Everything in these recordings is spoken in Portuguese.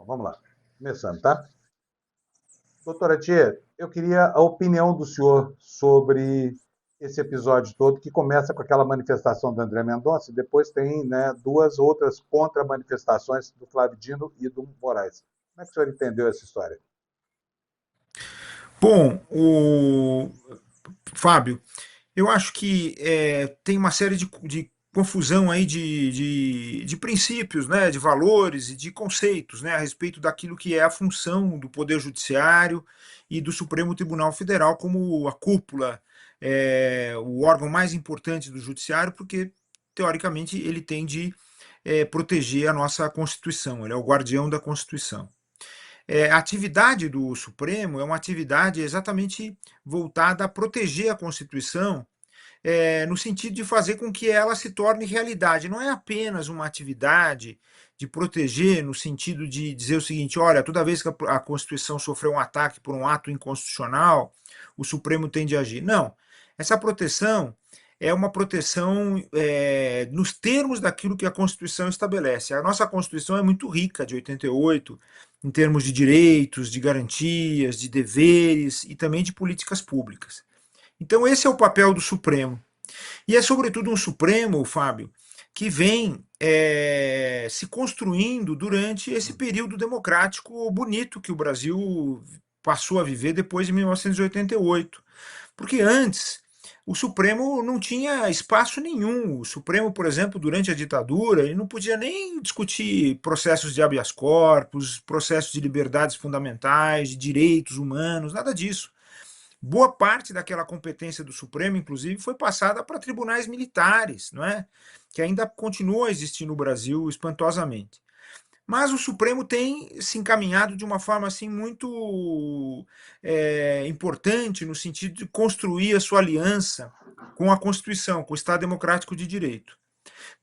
Vamos lá, começando, tá? Doutora Tia, eu queria a opinião do senhor sobre esse episódio todo, que começa com aquela manifestação do André Mendonça, e depois tem, né, duas outras contra-manifestações do Flávio Dino e do Moraes. Como é que o senhor entendeu essa história? Bom, o Fábio, eu acho que tem uma série de confusão aí de princípios, né, de valores e de conceitos, né, a respeito daquilo que é a função do Poder Judiciário e do Supremo Tribunal Federal como a cúpula, o órgão mais importante do Judiciário, porque, teoricamente, ele tem de proteger a nossa Constituição, ele é o guardião da Constituição. A atividade do Supremo é uma atividade exatamente voltada a proteger a Constituição, no sentido de fazer com que ela se torne realidade. Não é apenas uma atividade de proteger, no sentido de dizer o seguinte: olha, toda vez que a Constituição sofreu um ataque por um ato inconstitucional, o Supremo tem de agir. Não. Essa proteção é uma proteção nos termos daquilo que a Constituição estabelece. A nossa Constituição é muito rica, de 88, em termos de direitos, de garantias, de deveres e também de políticas públicas. Então, esse é o papel do Supremo. E é, sobretudo, um Supremo, Fábio, que vem se construindo durante esse período democrático bonito que o Brasil passou a viver depois de 1988. Porque antes o Supremo não tinha espaço nenhum. O Supremo, por exemplo, durante a ditadura, ele não podia nem discutir processos de habeas corpus, processos de liberdades fundamentais, de direitos humanos, nada disso. Boa parte daquela competência do Supremo, inclusive, foi passada para tribunais militares, não é? Que ainda continua a existir no Brasil espantosamente. Mas o Supremo tem se encaminhado de uma forma assim muito importante no sentido de construir a sua aliança com a Constituição, com o Estado Democrático de Direito.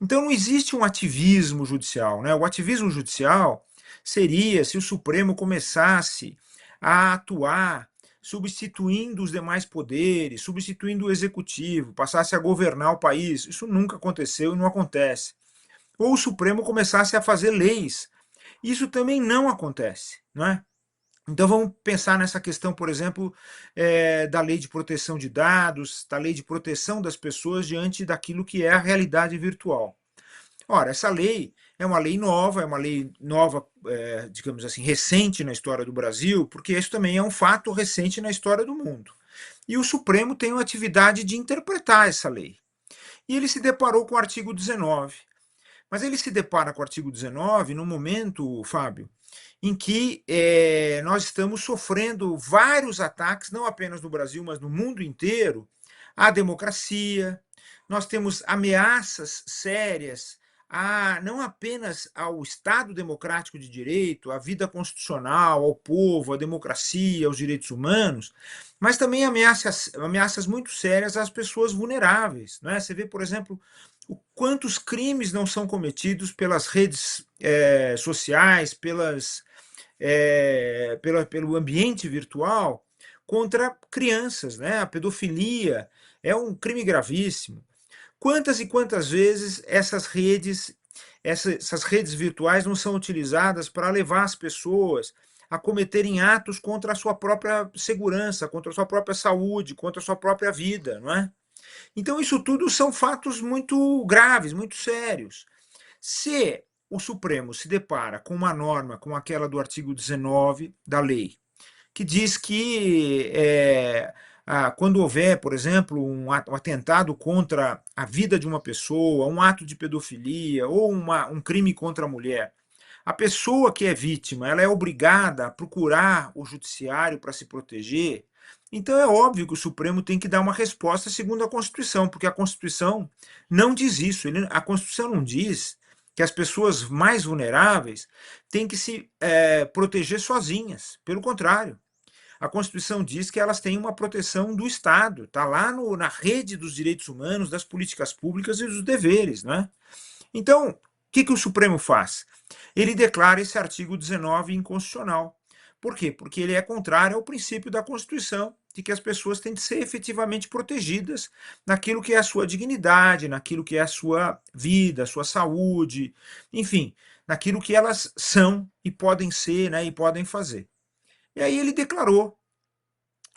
Então não existe um ativismo judicial, né? O ativismo judicial seria se o Supremo começasse a atuar substituindo os demais poderes, substituindo o executivo, passasse a governar o país. Isso nunca aconteceu e não acontece. Ou o Supremo começasse a fazer leis. Isso também não acontece, não é? Então vamos pensar nessa questão, por exemplo, da lei de proteção de dados, da lei de proteção das pessoas diante daquilo que é a realidade virtual. Ora, essa lei é uma lei nova, digamos assim, recente na história do Brasil, porque isso também é um fato recente na história do mundo. E o Supremo tem a atividade de interpretar essa lei. E ele se deparou com o artigo 19. Mas ele se depara com o artigo 19 no momento, Fábio, em que nós estamos sofrendo vários ataques, não apenas no Brasil, mas no mundo inteiro, à democracia. Nós temos ameaças sérias não apenas ao Estado democrático de direito, à vida constitucional, ao povo, à democracia, aos direitos humanos, mas também ameaças muito sérias às pessoas vulneráveis. Né? Você vê, por exemplo, quantos crimes não são cometidos pelas redes sociais, pelo ambiente virtual contra crianças, né? A pedofilia é um crime gravíssimo. Quantas e quantas vezes essas redes virtuais não são utilizadas para levar as pessoas a cometerem atos contra a sua própria segurança, contra a sua própria saúde, contra a sua própria vida, não é? Então, isso tudo são fatos muito graves, muito sérios. Se o Supremo se depara com uma norma como aquela do artigo 19 da lei, que diz que quando houver, por exemplo, um atentado contra a vida de uma pessoa, um ato de pedofilia ou um crime contra a mulher, a pessoa que é vítima, ela é obrigada a procurar o judiciário para se proteger. Então é óbvio que o Supremo tem que dar uma resposta segundo a Constituição, porque a Constituição não diz isso. A Constituição não diz que as pessoas mais vulneráveis têm que se proteger sozinhas. Pelo contrário, a Constituição diz que elas têm uma proteção do Estado, está lá na rede dos direitos humanos, das políticas públicas e dos deveres. Né? Então, o que o Supremo faz? Ele declara esse artigo 19 inconstitucional. Por quê? Porque ele é contrário ao princípio da Constituição, de que as pessoas têm de ser efetivamente protegidas naquilo que é a sua dignidade, naquilo que é a sua vida, a sua saúde, enfim, naquilo que elas são e podem ser, né, e podem fazer. E aí ele declarou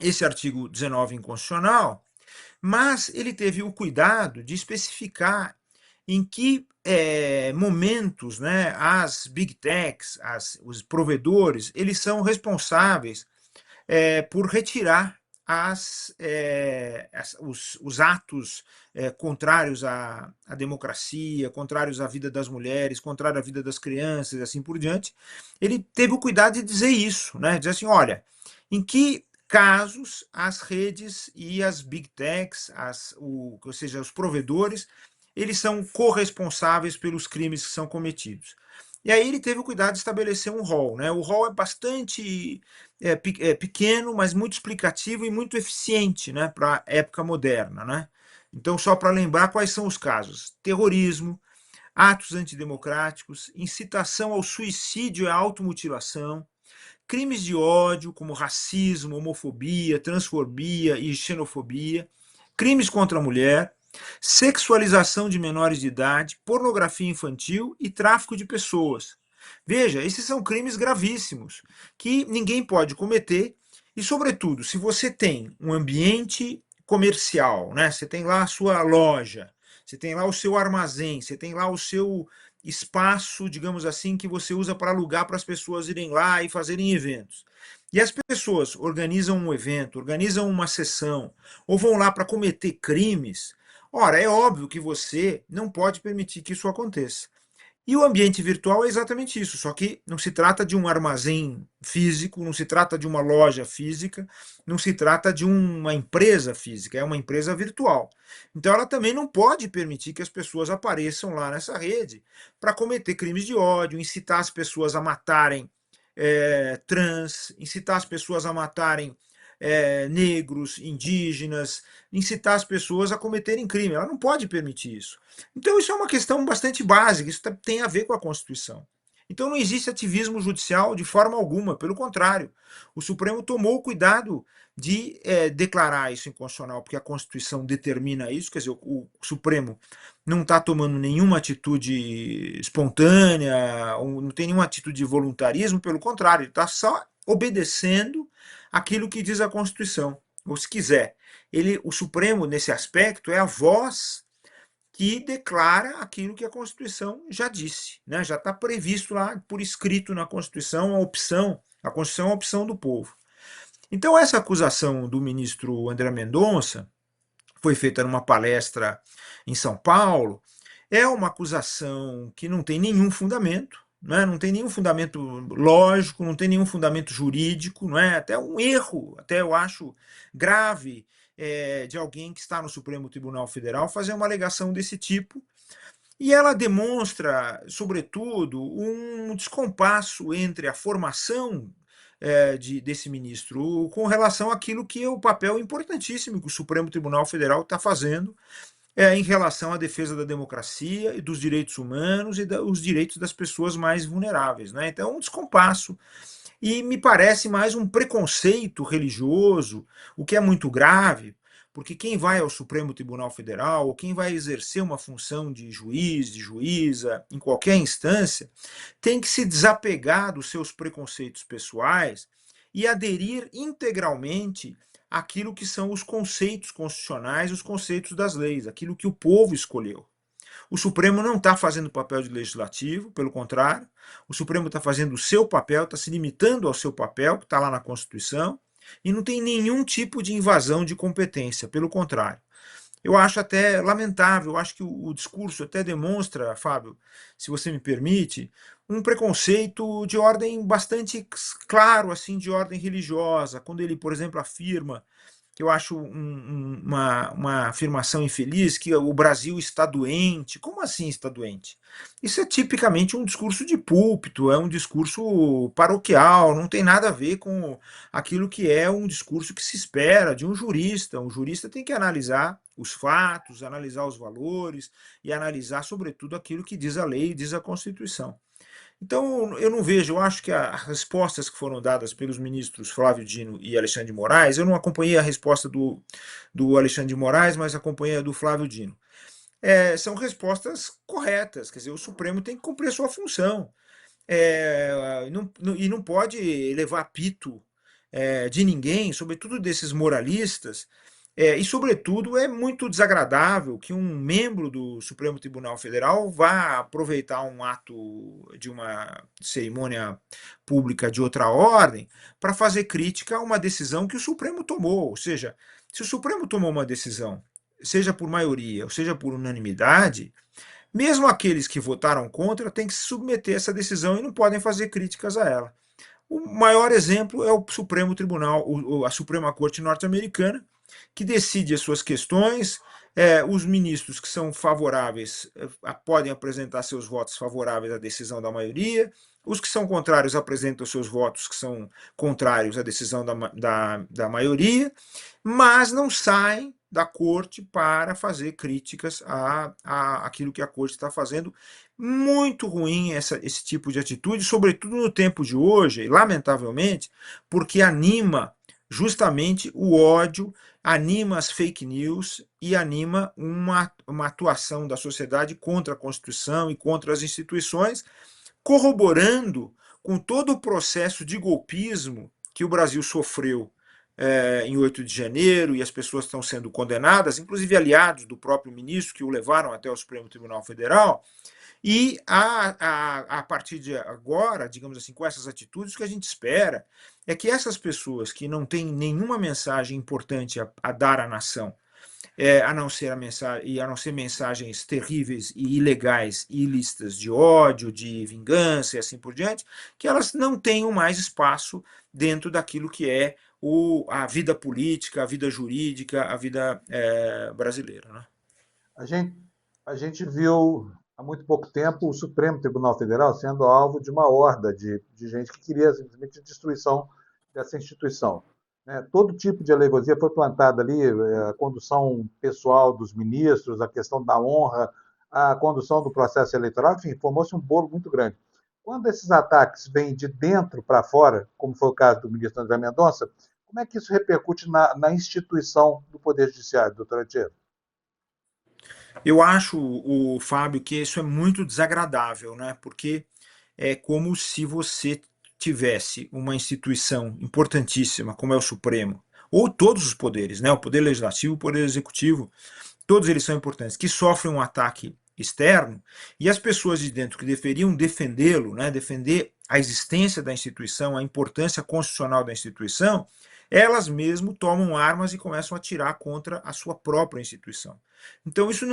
esse artigo 19 inconstitucional, mas ele teve o cuidado de especificar em que momentos, né, as big techs, os provedores, eles são responsáveis por retirar os atos contrários à democracia, contrários à vida das mulheres, contrários à vida das crianças e assim por diante. Ele teve o cuidado de dizer isso, né? Dizer assim, olha, em que casos as redes e as big techs, ou seja, os provedores, eles são corresponsáveis pelos crimes que são cometidos. E aí ele teve o cuidado de estabelecer um rol, né? O rol é bastante pequeno, mas muito explicativo e muito eficiente, né, para a época moderna, né? Então, só para lembrar quais são os casos: terrorismo, atos antidemocráticos, incitação ao suicídio e à automutilação, crimes de ódio, como racismo, homofobia, transfobia e xenofobia, crimes contra a mulher, sexualização de menores de idade, pornografia infantil e tráfico de pessoas. Veja, esses são crimes gravíssimos que ninguém pode cometer e, sobretudo, se você tem um ambiente comercial, né? Você tem lá a sua loja, você tem lá o seu armazém, você tem lá o seu espaço, digamos assim, que você usa para alugar para as pessoas irem lá e fazerem eventos. E as pessoas organizam um evento, organizam uma sessão, ou vão lá para cometer crimes. Ora, é óbvio que você não pode permitir que isso aconteça. E o ambiente virtual é exatamente isso, só que não se trata de um armazém físico, não se trata de uma loja física, não se trata de uma empresa física, é uma empresa virtual. Então ela também não pode permitir que as pessoas apareçam lá nessa rede para cometer crimes de ódio, incitar as pessoas a matarem trans, incitar as pessoas a matarem negros, indígenas, incitar as pessoas a cometerem crime. Ela não pode permitir isso. Então, isso é uma questão bastante básica, isso tem a ver com a Constituição. Então, não existe ativismo judicial de forma alguma, pelo contrário. O Supremo tomou o cuidado de declarar isso inconstitucional, porque a Constituição determina isso, quer dizer, o Supremo não está tomando nenhuma atitude espontânea, não tem nenhuma atitude de voluntarismo, pelo contrário, ele está só obedecendo aquilo que diz a Constituição. Ou se quiser, o Supremo, nesse aspecto, é a voz que declara aquilo que a Constituição já disse, né? Já está previsto lá por escrito na Constituição a Constituição é a opção do povo. Então essa acusação do ministro André Mendonça foi feita numa palestra em São Paulo, é uma acusação que não tem nenhum fundamento, né? Não tem nenhum fundamento lógico, não tem nenhum fundamento jurídico, não é? Até um erro, até eu acho grave, de alguém que está no Supremo Tribunal Federal fazer uma alegação desse tipo. E ela demonstra, sobretudo, um descompasso entre a formação desse ministro com relação àquilo que é o papel importantíssimo que o Supremo Tribunal Federal está fazendo em relação à defesa da democracia e dos direitos humanos e dos direitos das pessoas mais vulneráveis. Né? Então, é um descompasso. E me parece mais um preconceito religioso, o que é muito grave, porque quem vai ao Supremo Tribunal Federal, ou quem vai exercer uma função de juiz, de juíza, em qualquer instância, tem que se desapegar dos seus preconceitos pessoais e aderir integralmente àquilo que são os conceitos constitucionais, os conceitos das leis, aquilo que o povo escolheu. O Supremo não está fazendo o papel de legislativo, pelo contrário, o Supremo está fazendo o seu papel, está se limitando ao seu papel, que está lá na Constituição, e não tem nenhum tipo de invasão de competência, pelo contrário. Eu acho até lamentável, eu acho que o discurso até demonstra, Fábio, se você me permite, um preconceito de ordem bastante claro, assim, de ordem religiosa, quando ele, por exemplo, afirma que eu acho uma afirmação infeliz, que o Brasil está doente. Como assim está doente? Isso é tipicamente um discurso de púlpito, é um discurso paroquial, não tem nada a ver com aquilo que é um discurso que se espera de um jurista. Um jurista tem que analisar os fatos, analisar os valores e analisar, sobretudo, aquilo que diz a lei e diz a Constituição. Então, eu não vejo, eu acho que as respostas que foram dadas pelos ministros Flávio Dino e Alexandre de Moraes, eu não acompanhei a resposta do Alexandre de Moraes, mas acompanhei a do Flávio Dino. São respostas corretas, quer dizer, o Supremo tem que cumprir a sua função. e não pode levar pito de ninguém, sobretudo desses moralistas, e, sobretudo, é muito desagradável que um membro do Supremo Tribunal Federal vá aproveitar um ato de uma cerimônia pública de outra ordem para fazer crítica a uma decisão que o Supremo tomou. Ou seja, se o Supremo tomou uma decisão, seja por maioria ou seja por unanimidade, mesmo aqueles que votaram contra têm que se submeter a essa decisão e não podem fazer críticas a ela. O maior exemplo é o Supremo Tribunal, a Suprema Corte norte-americana, que decide as suas questões. Os ministros que são favoráveis podem apresentar seus votos favoráveis à decisão da maioria. Os que são contrários apresentam seus votos que são contrários à decisão da maioria, mas não saem da corte para fazer críticas a aquilo que a corte está fazendo. Muito ruim esse tipo de atitude, sobretudo no tempo de hoje, lamentavelmente, porque anima justamente o ódio, anima as fake news e anima uma atuação da sociedade contra a Constituição e contra as instituições, corroborando com todo o processo de golpismo que o Brasil sofreu em 8 de janeiro, e as pessoas estão sendo condenadas, inclusive aliados do próprio ministro que o levaram até o Supremo Tribunal Federal. E a partir de agora, digamos assim, com essas atitudes, o que a gente espera é que essas pessoas que não têm nenhuma mensagem importante a dar à nação, a não ser mensagens terríveis e ilegais e ilícitas de ódio, de vingança e assim por diante, que elas não tenham mais espaço dentro daquilo que é a vida política, a vida jurídica, a vida brasileira. Né? A gente, a gente viu há muito pouco tempo o Supremo Tribunal Federal sendo alvo de uma horda de gente que queria simplesmente a destruição dessa instituição. Né? Todo tipo de alegosia foi plantada ali, a condução pessoal dos ministros, a questão da honra, a condução do processo eleitoral, enfim, formou-se um bolo muito grande. Quando esses ataques vêm de dentro para fora, como foi o caso do ministro André Mendonça, como é que isso repercute na instituição do Poder Judiciário, doutora Tia? Eu acho, o Fábio, que isso é muito desagradável, né? Porque é como se você tivesse uma instituição importantíssima, como é o Supremo, ou todos os poderes, né? O poder legislativo, o poder executivo, todos eles são importantes, que sofrem um ataque externo, e as pessoas de dentro que deveriam defendê-lo, né, defender a existência da instituição, a importância constitucional da instituição, elas mesmo tomam armas e começam a atirar contra a sua própria instituição. Então isso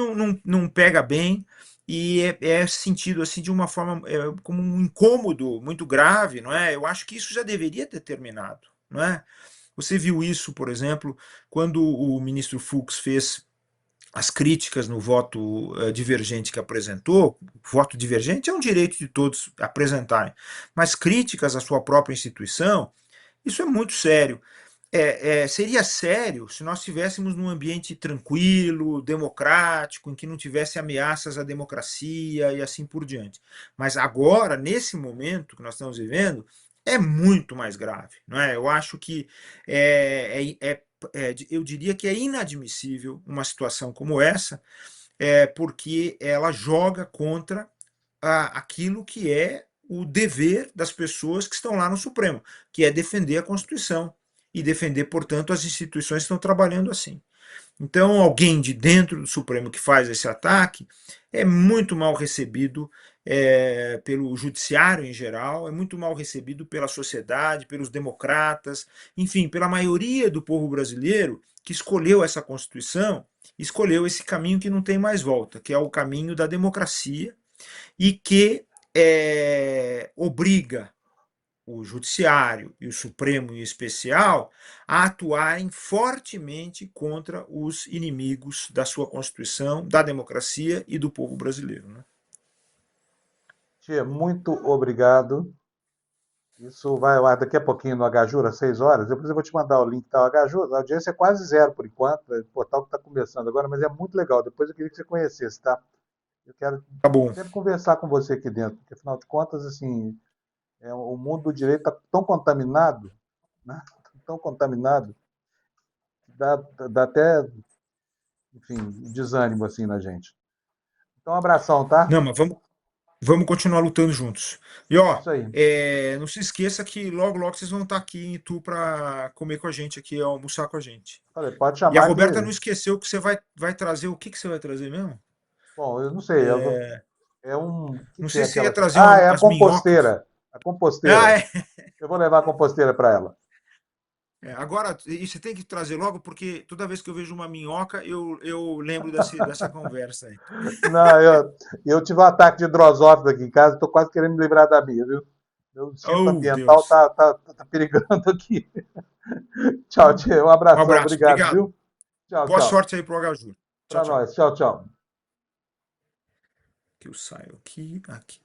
não pega bem e é sentido assim de uma forma como um incômodo muito grave, não é? Eu acho que isso já deveria ter terminado, não é? Você viu isso, por exemplo, quando o ministro Fux fez as críticas no voto divergente que apresentou. Voto divergente é um direito de todos apresentarem, mas críticas à sua própria instituição, isso é muito sério. Seria sério se nós estivéssemos num ambiente tranquilo, democrático, em que não tivesse ameaças à democracia e assim por diante. Mas agora, nesse momento que nós estamos vivendo, é muito mais grave. Não é? Eu acho que eu diria que é inadmissível uma situação como essa, porque ela joga contra aquilo que é o dever das pessoas que estão lá no Supremo, que é defender a Constituição e defender, portanto, as instituições que estão trabalhando assim. Então, alguém de dentro do Supremo que faz esse ataque é muito mal recebido pelo judiciário em geral, é muito mal recebido pela sociedade, pelos democratas, enfim, pela maioria do povo brasileiro que escolheu essa Constituição, escolheu esse caminho que não tem mais volta, que é o caminho da democracia e que obriga o Judiciário e o Supremo em especial a atuarem fortemente contra os inimigos da sua Constituição, da democracia e do povo brasileiro. Né? Tia, muito obrigado. Isso vai lá daqui a pouquinho no Hjura, às 6 horas. Depois eu vou te mandar o link da Hjura. A audiência é quase zero por enquanto, é o portal que está começando agora, mas é muito legal. Depois eu queria que você conhecesse, tá? Eu quero Tá bom. sempre conversar com você aqui dentro, porque afinal de contas, assim, o mundo do direito está tão contaminado, né? Tão contaminado, dá, dá até, enfim, desânimo assim na gente. Então, um abração, tá? Não, mas Vamos continuar lutando juntos. E ó, Isso aí. não se esqueça que logo, logo vocês vão estar aqui em Itu para comer com a gente aqui, almoçar com a gente. Falei, pode E a chamar que. Roberta não esqueceu que você vai trazer. O que que você vai trazer mesmo? Bom, eu não sei. É um. O que, Não que é sei se você aquela ia coisa? trazer Ah, é a umas minhocas. composteira. A composteira. Ah, é. Eu vou levar a composteira para ela. Agora, e você tem que trazer logo, porque toda vez que eu vejo uma minhoca, eu lembro dessa conversa aí. Não, eu tive um ataque de drosófila aqui em casa, estou quase querendo me livrar da minha, viu? Meu instinto Oh, ambiental Deus. tá perigando aqui. Tchau, tchau. Um Um abração, abraço, obrigado, obrigado. viu? Tchau, Boa tchau. sorte aí pro HJur. Tchau, Para tchau. nós. Tchau, tchau. Que eu saio aqui, aqui.